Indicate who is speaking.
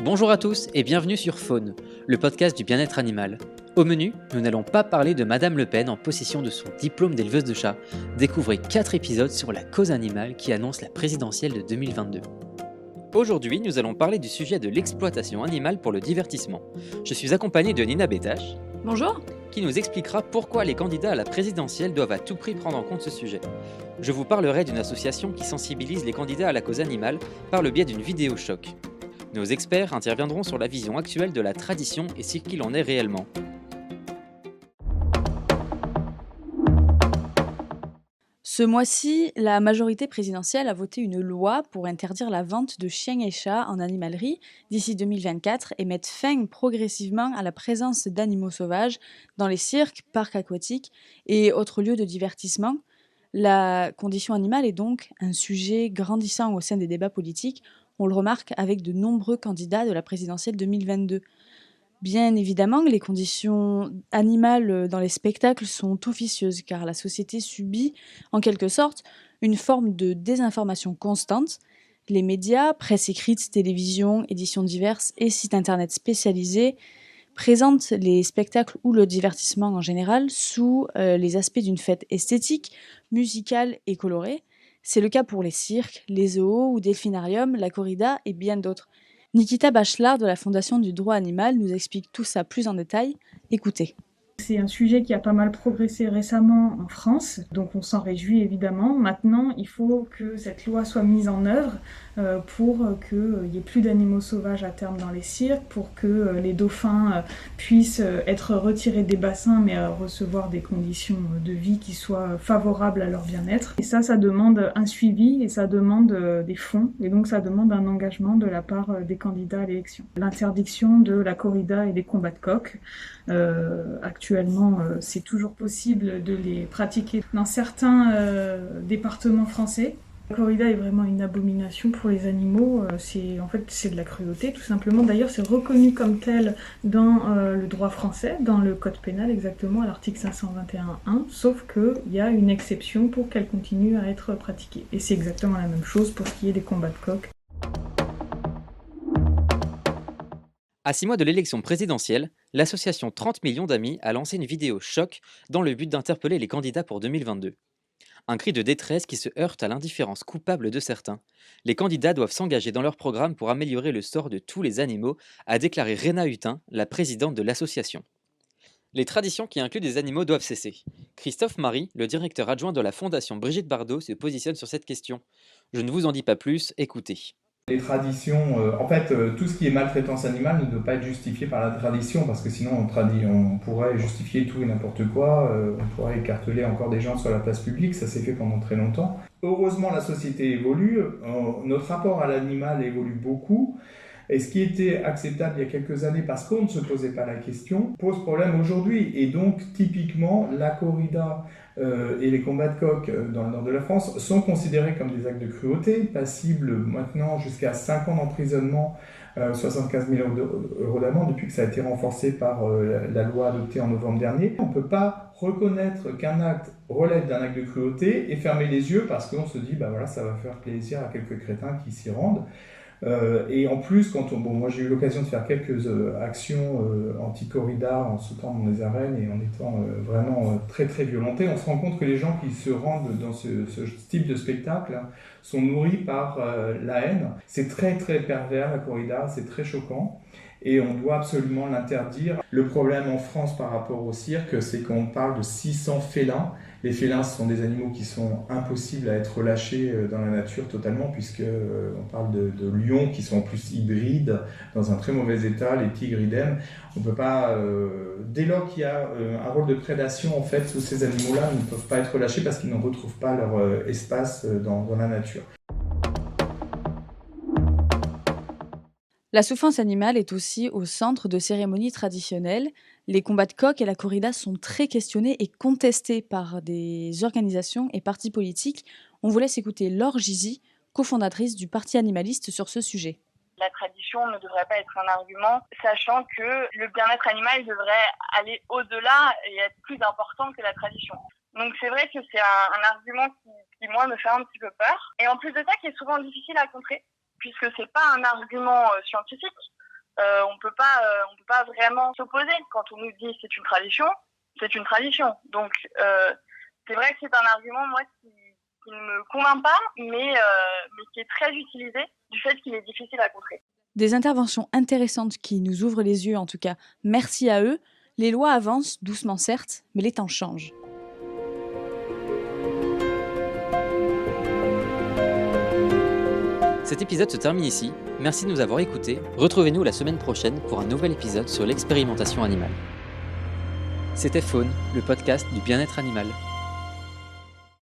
Speaker 1: Bonjour à tous et bienvenue sur Faune, le podcast du bien-être animal. Au menu, nous n'allons pas parler de Madame Le Pen en possession de son diplôme d'éleveuse de chats. Découvrez 4 épisodes sur la cause animale qui annonce la présidentielle de 2022. Aujourd'hui, nous allons parler du sujet de l'exploitation animale pour le divertissement. Je suis accompagné de Nina Bétache.
Speaker 2: Bonjour.
Speaker 1: Qui nous expliquera pourquoi les candidats à la présidentielle doivent à tout prix prendre en compte ce sujet. Je vous parlerai d'une association qui sensibilise les candidats à la cause animale par le biais d'une vidéo choc. Nos experts interviendront sur la vision actuelle de la tradition et ce qu'il en est réellement.
Speaker 2: Ce mois-ci, la majorité présidentielle a voté une loi pour interdire la vente de chiens et chats en animalerie d'ici 2024 et mettre fin progressivement à la présence d'animaux sauvages dans les cirques, parcs aquatiques et autres lieux de divertissement. La condition animale est donc un sujet grandissant au sein des débats politiques. On le remarque avec de nombreux candidats de la présidentielle 2022. Bien évidemment, les conditions animales dans les spectacles sont officieuses car la société subit, en quelque sorte, une forme de désinformation constante. Les médias, presse écrite, télévision, éditions diverses et sites internet spécialisés présentent les spectacles ou le divertissement en général sous les aspects d'une fête esthétique, musicale et colorée. C'est le cas pour les cirques, les zoos ou delphinariums, la corrida et bien d'autres. Nikita Bachelard de la Fondation du droit animal nous explique tout ça plus en détail. Écoutez.
Speaker 3: C'est un sujet qui a pas mal progressé récemment en France, donc on s'en réjouit évidemment. Maintenant, il faut que cette loi soit mise en œuvre pour qu'il n'y ait plus d'animaux sauvages à terme dans les cirques, pour que les dauphins puissent être retirés des bassins mais recevoir des conditions de vie qui soient favorables à leur bien-être. Et ça demande un suivi et ça demande des fonds et donc ça demande un engagement de la part des candidats à l'élection. L'interdiction de la corrida et des combats de coqs. Actuellement, c'est toujours possible de les pratiquer dans certains départements français. La corrida est vraiment une abomination pour les animaux. C'est de la cruauté, tout simplement. D'ailleurs, c'est reconnu comme tel dans le droit français, dans le code pénal exactement, à l'article 521.1, sauf qu'il y a une exception pour qu'elle continue à être pratiquée. Et c'est exactement la même chose pour ce qui est des combats de coqs.
Speaker 1: À 6 mois de l'élection présidentielle, l'association 30 millions d'amis a lancé une vidéo choc dans le but d'interpeller les candidats pour 2022. Un cri de détresse qui se heurte à l'indifférence coupable de certains. Les candidats doivent s'engager dans leur programme pour améliorer le sort de tous les animaux, a déclaré Réna Hutin, la présidente de l'association. Les traditions qui incluent des animaux doivent cesser. Christophe Marie, le directeur adjoint de la fondation Brigitte Bardot, se positionne sur cette question. Je ne vous en dis pas plus, écoutez.
Speaker 4: Les traditions, tout ce qui est maltraitance animale ne doit pas être justifié par la tradition, parce que sinon on pourrait justifier tout et n'importe quoi, on pourrait écarteler encore des gens sur la place publique, ça s'est fait pendant très longtemps. Heureusement, la société évolue, notre rapport à l'animal évolue beaucoup, et ce qui était acceptable il y a quelques années parce qu'on ne se posait pas la question, pose problème aujourd'hui. Et donc, typiquement, la corrida et les combats de coqs dans le nord de la France sont considérés comme des actes de cruauté, passibles maintenant jusqu'à 5 ans d'emprisonnement, 75 000 euros d'amende depuis que ça a été renforcé par la loi adoptée en novembre dernier. On ne peut pas reconnaître qu'un acte relève d'un acte de cruauté et fermer les yeux parce qu'on se dit, ça va faire plaisir à quelques crétins qui s'y rendent. Et en plus, moi j'ai eu l'occasion de faire quelques actions anti-corrida en sautant dans les arènes et en étant vraiment très très violenté, on se rend compte que les gens qui se rendent dans ce type de spectacle sont nourris par la haine. C'est très très pervers la corrida, c'est très choquant. Et on doit absolument l'interdire. Le problème en France par rapport au cirque, c'est qu'on parle de 600 félins. Les félins, ce sont des animaux qui sont impossibles à être relâchés dans la nature totalement, puisqu'on parle de lions qui sont en plus hybrides, dans un très mauvais état, les tigres idem. On peut pas, dès lors qu'il y a un rôle de prédation, en fait, tous ces animaux-là ne peuvent pas être relâchés parce qu'ils ne retrouvent pas leur espace dans la nature.
Speaker 2: La souffrance animale est aussi au centre de cérémonies traditionnelles. Les combats de coqs et la corrida sont très questionnés et contestés par des organisations et partis politiques. On vous laisse écouter Laure Gizy, cofondatrice du Parti animaliste, sur ce sujet.
Speaker 5: La tradition ne devrait pas être un argument, sachant que le bien-être animal devrait aller au-delà et être plus important que la tradition. Donc c'est vrai que c'est un argument qui, moi, me fait un petit peu peur. Et en plus de ça, qui est souvent difficile à contrer, puisque c'est pas un argument scientifique. on peut pas vraiment s'opposer. Quand on nous dit c'est une tradition, c'est une tradition. Donc c'est vrai que c'est un argument moi qui ne me convainc pas, mais qui est très utilisé du fait qu'il est difficile à contrer.
Speaker 2: Des interventions intéressantes qui nous ouvrent les yeux en tout cas. Merci à eux. Les lois avancent, doucement certes, mais les temps changent.
Speaker 1: Cet épisode se termine ici. Merci de nous avoir écoutés. Retrouvez-nous la semaine prochaine pour un nouvel épisode sur l'expérimentation animale. C'était Faune, le podcast du bien-être animal.